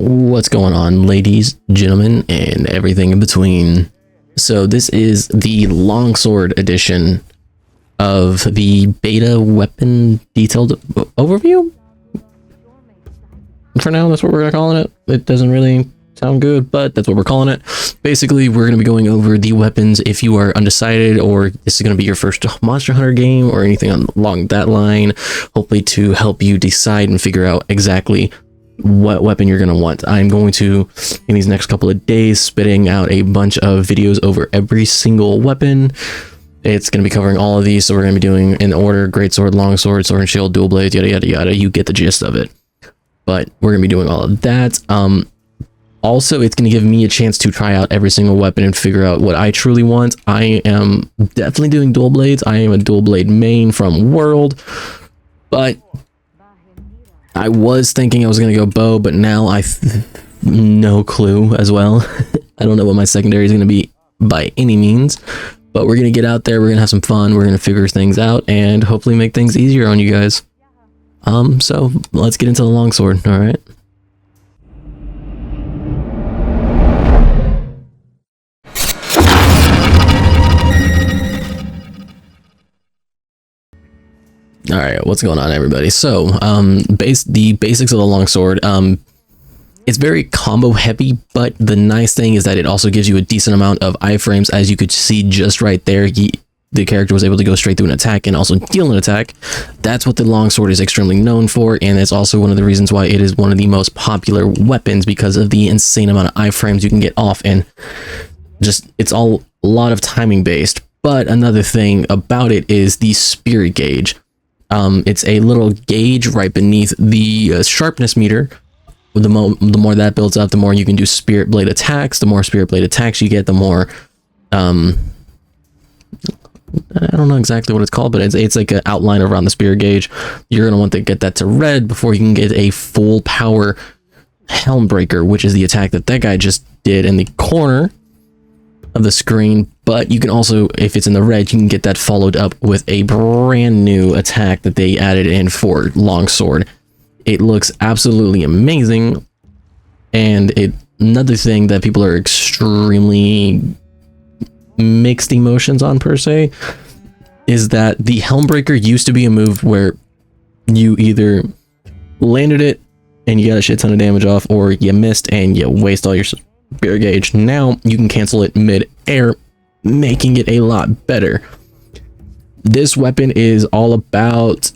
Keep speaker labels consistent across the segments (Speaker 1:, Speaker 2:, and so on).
Speaker 1: What's going on, ladies, gentlemen, and everything in between? So this is the longsword edition of the beta weapon detailed overview. For now, that's what we're calling it. It doesn't really sound good, but that's what we're calling it. Basically, we're going to be going over the weapons if you are undecided, or this is going to be your first Monster Hunter game or anything along that line, hopefully to help you decide and figure out exactly what weapon you're going to want. I'm going to, in these next couple of days, spitting out a bunch of videos over every single weapon. It's going to be covering all of these, so we're going to be doing in order: greatsword, longsword, sword and shield, dual blades, yada yada yada. You get the gist of it. But we're going to be doing all of that. Also, it's going to give me a chance to try out every single weapon and figure out what I truly want. I am definitely doing dual blades. I am a dual blade main from World, but I was thinking I was going to go bow, but now no clue as well. I don't know what my secondary is going to be by any means, but we're going to get out there. We're going to have some fun. We're going to figure things out and hopefully make things easier on you guys. So let's get into the longsword. All right. All right, what's going on, everybody? So, the basics of the longsword. It's very combo heavy, but the nice thing is that it also gives you a decent amount of iframes, as you could see just right there. The character was able to go straight through an attack and also deal an attack. That's what the longsword is extremely known for, and it's also one of the reasons why it is one of the most popular weapons, because of the insane amount of iframes you can get off, and just it's all a lot of timing based. But another thing about it is the spirit gauge. It's a little gauge right beneath the sharpness meter. The more that builds up, the more you can do spirit blade attacks. The more spirit blade attacks you get, the more I don't know exactly what it's called, but it's like an outline around the spirit gauge. You're gonna want to get that to red before you can get a full power helm breaker, which is the attack that guy just did in the corner of the screen. But you can also, if it's in the red, you can get that followed up with a brand new attack that they added in for longsword. It looks absolutely amazing, and another thing that people are extremely mixed emotions on, per se, is that the helm breaker used to be a move where you either landed it and you got a shit ton of damage off, or you missed and you waste all your spirit gauge. Now you can cancel it mid-air, making it a lot better. This weapon is all about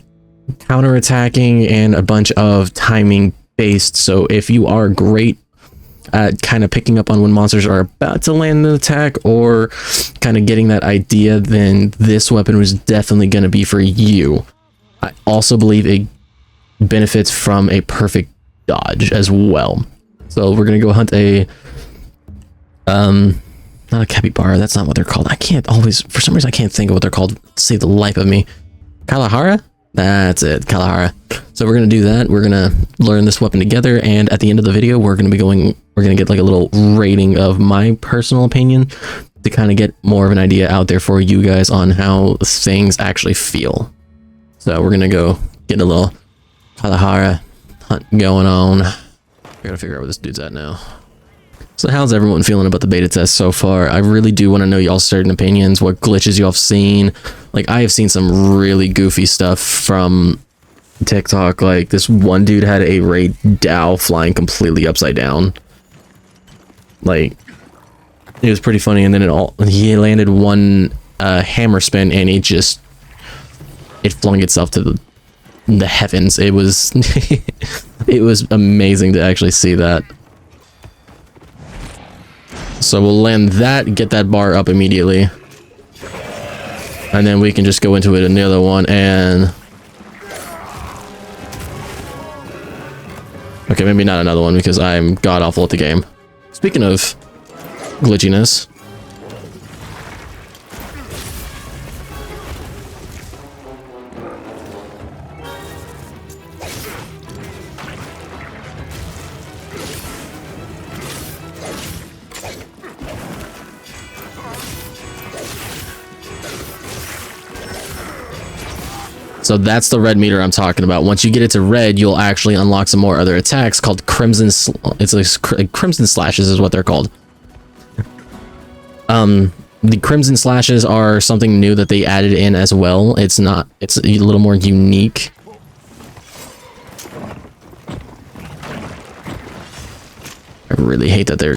Speaker 1: counter-attacking and a bunch of timing based. So if you are great at kind of picking up on when monsters are about to land an attack, or kind of getting that idea, then this weapon was definitely going to be for you. I also believe it benefits from a perfect dodge as well. So we're going to go hunt a not a capybara, that's not what they're called. I can't always, for some reason I can't think of what they're called. Save the life of me. Kalahara? That's it, Kalahara. So we're gonna do that. We're gonna learn this weapon together, and at the end of the video we're gonna get like a little rating of my personal opinion to kind of get more of an idea out there for you guys on how things actually feel. So we're gonna go get a little Kalahara hunt going on. I gotta figure out where this dude's at now. So how's everyone feeling about the beta test so far? I really do want to know y'all's certain opinions, what glitches y'all have seen. Like, I have seen some really goofy stuff from TikTok. Like, this one dude had a raid Dow flying completely upside down. Like, it was pretty funny, and then he landed one hammer spin, and it flung itself to the heavens. It was it was amazing to actually see that. So we'll land that, get that bar up immediately, and then we can just go into it another one. And okay, maybe not another one, because I'm god awful at the game. Speaking of glitchiness, So that's the red meter I'm talking about. Once you get it to red, you'll actually unlock some more other attacks called Crimson. It's like Crimson Slashes is what they're called. The Crimson Slashes are something new that they added in as well. It's a little more unique. I really hate that they're...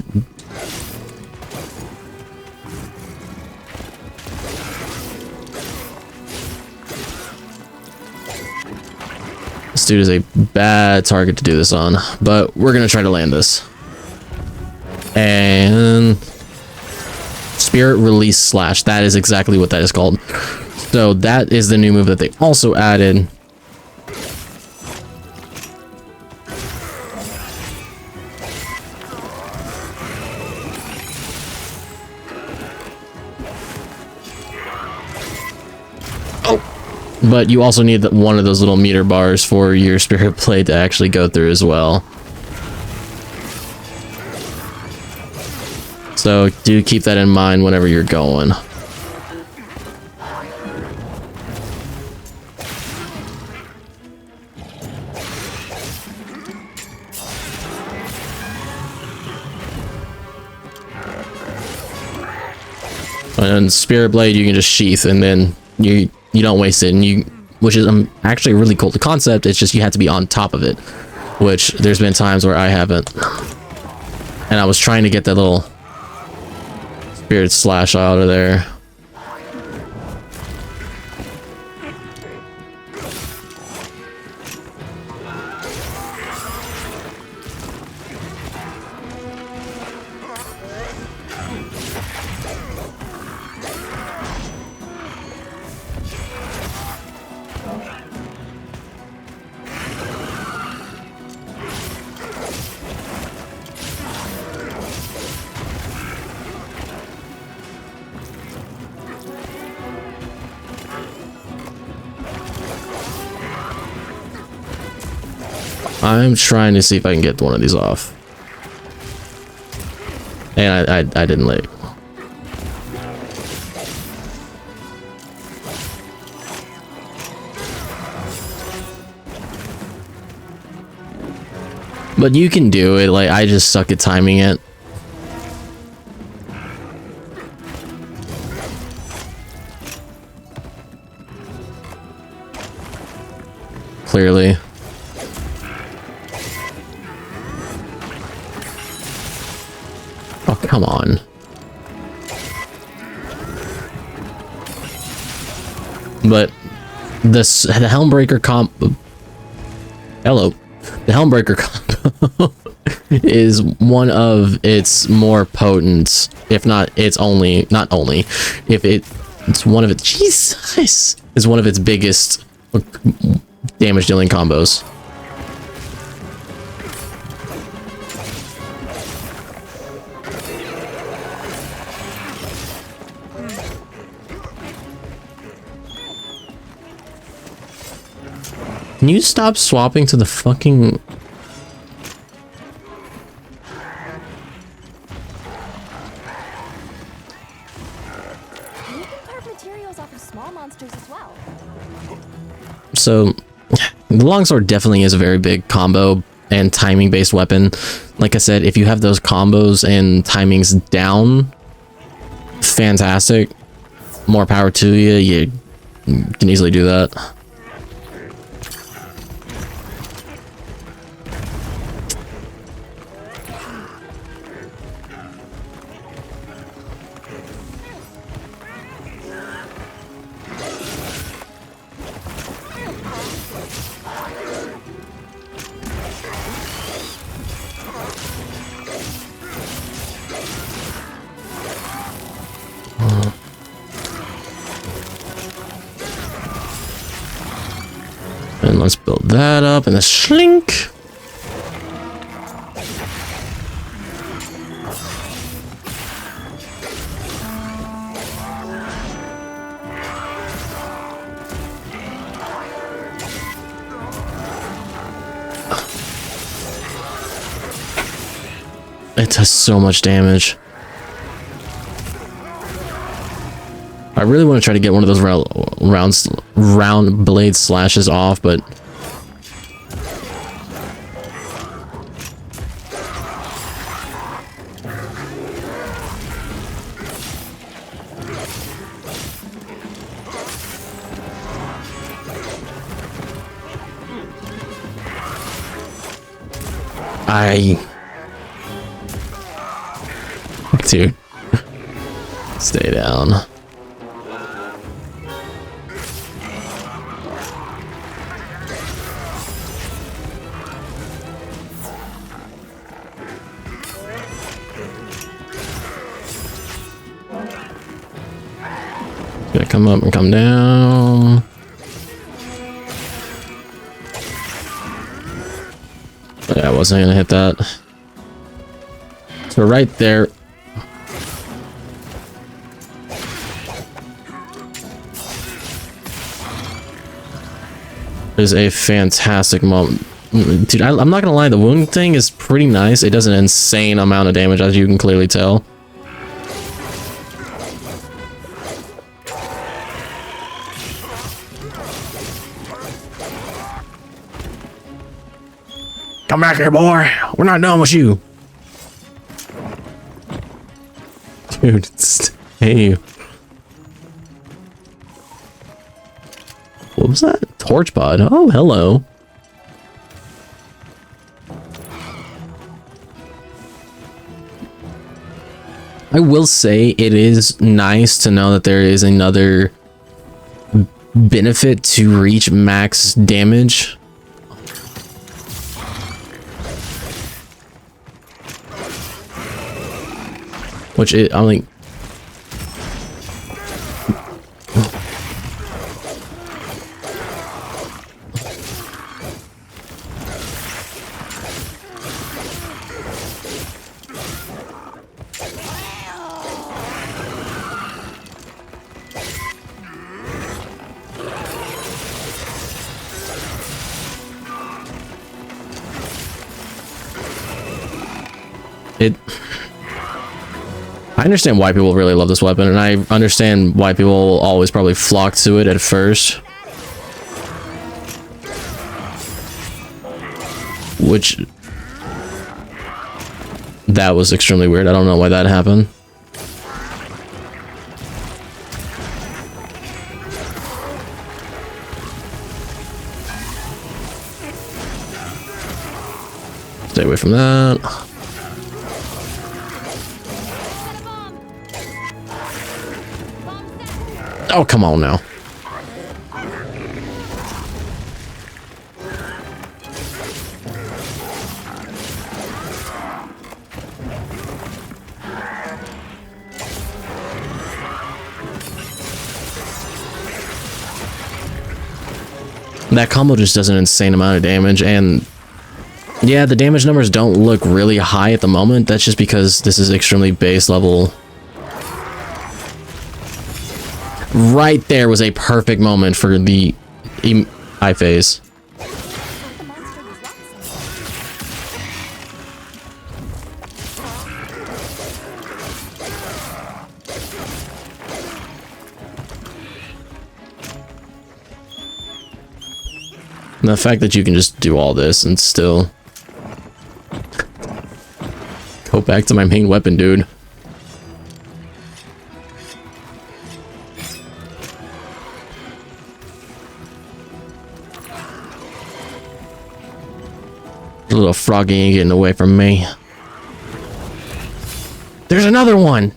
Speaker 1: This dude is a bad target to do this on, but we're gonna try to land this. And... Spirit Release Slash. That is exactly what that is called. So that is the new move that they also added. Oh! But you also need one of those little meter bars for your Spirit Blade to actually go through as well. So do keep that in mind whenever you're going. And Spirit Blade you can just sheath and then you don't waste it, and which is actually a really cool concept. It's just you have to be on top of it, which there's been times where I haven't. And I was trying to get that little Spirit Slash out of there. I'm trying to see if I can get one of these off. And I didn't like. But you can do it, like I just suck at timing it. Clearly. Oh, come on. But the Helmbreaker combo... Hello. The Helmbreaker combo is one of its more potent, if not its only, not only, if it's one of its... Jesus! Is one of its biggest damage dealing combos. Can you stop swapping to the fucking... So, the longsword definitely is a very big combo and timing based weapon. Like I said, if you have those combos and timings down, fantastic. More power to you. You can easily do that. And let's build that up and a slink. It does so much damage. I really want to try to get one of those round blade slashes off, but dude, stay down. Gonna come up and come down. Yeah, I wasn't gonna hit that. So right there. Is a fantastic moment. Dude, I'm not gonna lie, the wound thing is pretty nice. It does an insane amount of damage, as you can clearly tell. Come back here, boy. We're not done with you. Dude, hey. What was that? Torch pod. Oh, hello. I will say it is nice to know that there is another benefit to reach max damage. Which I'm like, I understand why people really love this weapon, and I understand why people will always probably flock to it at first. Which... that was extremely weird. I don't know why that happened. Stay away from that. Oh, come on now. That combo just does an insane amount of damage, and yeah, the damage numbers don't look really high at the moment. That's just because this is extremely base level. Right there was a perfect moment for the eye phase. And the fact that you can just do all this and still go back to my main weapon, dude. A little froggy ain't getting away from me. There's another one.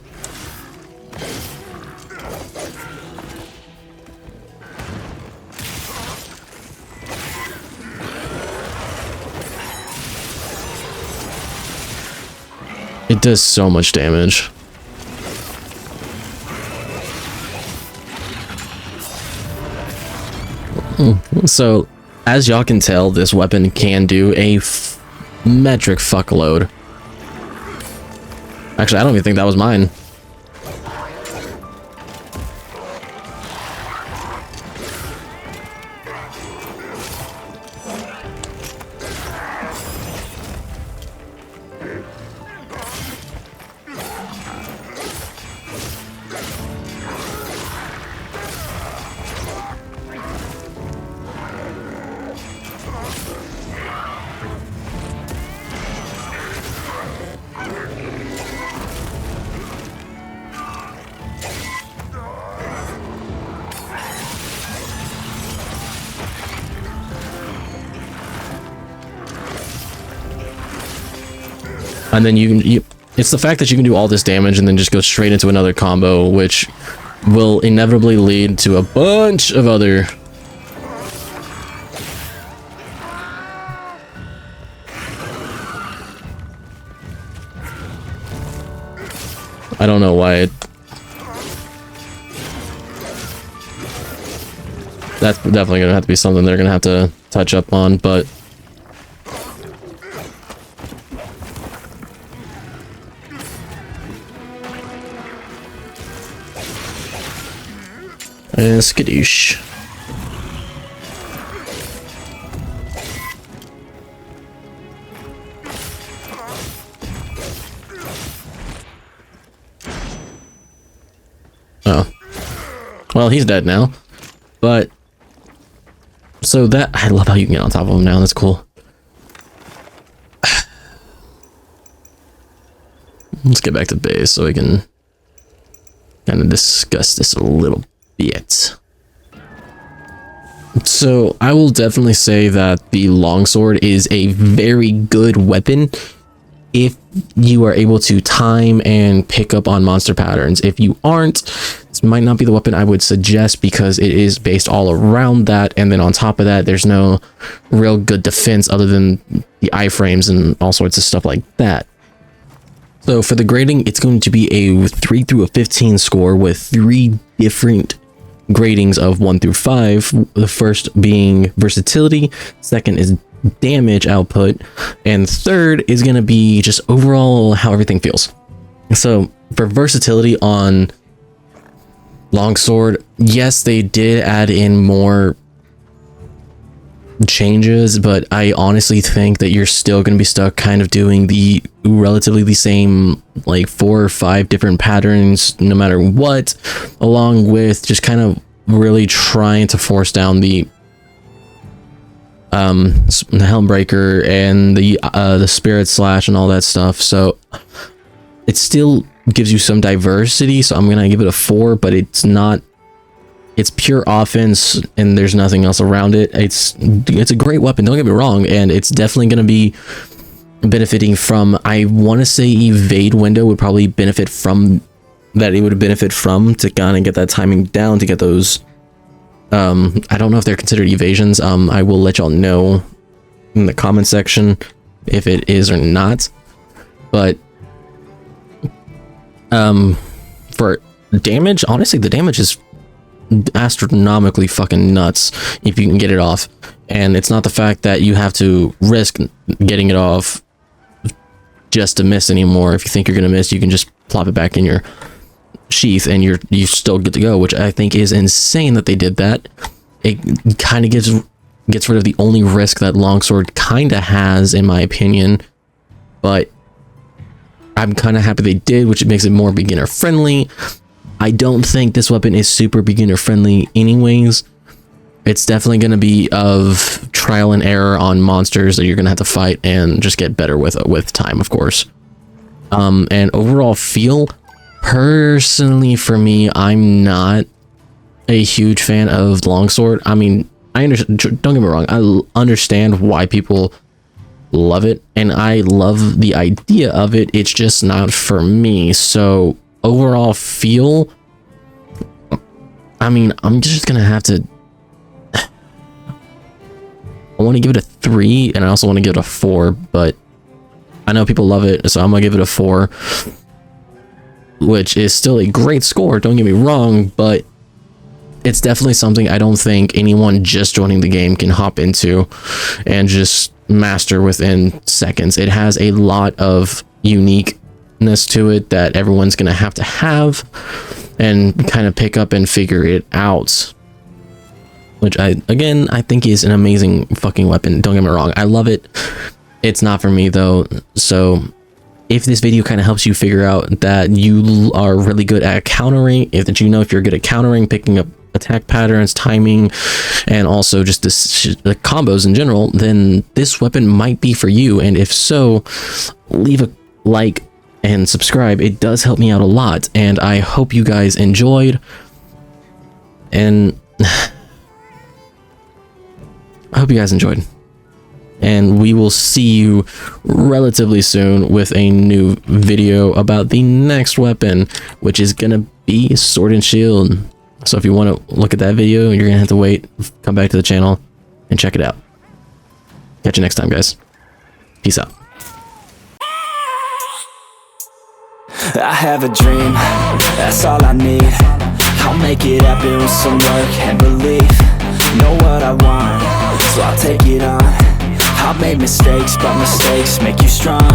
Speaker 1: It does so much damage. So, as y'all can tell, this weapon can do a metric fuckload. Actually, I don't even think that was mine. And then it's the fact that you can do all this damage and then just go straight into another combo, which will inevitably lead to a bunch of other I don't know why that's definitely gonna have to be something they're gonna have to touch up on, but skadoosh. Oh. Well, he's dead now. But so that I love how you can get on top of him now. That's cool. Let's get back to base so we can kind of discuss this a little bit. So I will definitely say that the longsword is a very good weapon if you are able to time and pick up on monster patterns. If you aren't, this might not be the weapon I would suggest because it is based all around that, and then on top of that there's no real good defense other than the iframes and all sorts of stuff like that. So for the grading, it's going to be a 3 through a 15 score with 3 different gradings of 1 through 5. The first being versatility, second is damage output, and third is going to be just overall how everything feels. So for versatility on longsword, yes, they did add in more changes, but I honestly think that you're still going to be stuck kind of doing the relatively the same like 4 or 5 different patterns no matter what, along with just kind of really trying to force down the Helmbreaker and the Spirit Slash and all that stuff. So it still gives you some diversity, so I'm gonna give it a 4, but it's pure offense and there's nothing else around it. It's a great weapon, don't get me wrong, and it's definitely gonna be benefiting from, I want to say evade window would probably benefit from that. It would benefit from to kind of get that timing down, to get those I don't know if they're considered evasions. I will let y'all know in the comment section if it is or not, but for damage, honestly the damage is astronomically fucking nuts if you can get it off, and it's not the fact that you have to risk getting it off just to miss anymore. If you think you're gonna miss, you can just plop it back in your sheath and you still good to go, which I think is insane that they did that. It kind of gets rid of the only risk that longsword kind of has, in my opinion, but I'm kind of happy they did, which makes it more beginner friendly. I don't think this weapon is super beginner friendly anyways. It's definitely going to be of trial and error on monsters that you're going to have to fight and just get better with time, of course. And overall feel, personally for me, I'm not a huge fan of longsword. I mean, I understand, don't get me wrong, I understand why people love it and I love the idea of it. It's just not for me. So overall feel, I mean, I'm just gonna have to, I want to give it a 3 and I also want to give it a 4, but I know people love it, so I'm gonna give it a 4, which is still a great score, don't get me wrong, but it's definitely something I don't think anyone just joining the game can hop into and just master within seconds. It has a lot of uniqueness to it that everyone's gonna have to have and kind of pick up and figure it out, which I think is an amazing fucking weapon. Don't get me wrong, I love it. It's not for me though, so if this video kind of helps you figure out that you are really good at countering, if you're good at countering, picking up attack patterns, timing, and also just the combos in general, then this weapon might be for you. And if so, leave a like and subscribe. It does help me out a lot, and I hope you guys enjoyed, and I hope you guys enjoyed. and we will see you relatively soon with a new video about the next weapon, which is gonna be Sword and Shield. So if you want to look at that video, you're gonna have to wait, come back to the channel and check it out. Catch you next time, guys. Peace out.
Speaker 2: I have a dream, that's all I need. I'll make it happen with some work and belief. Know what I want, so I'll take it on. I've made mistakes, but mistakes make you strong.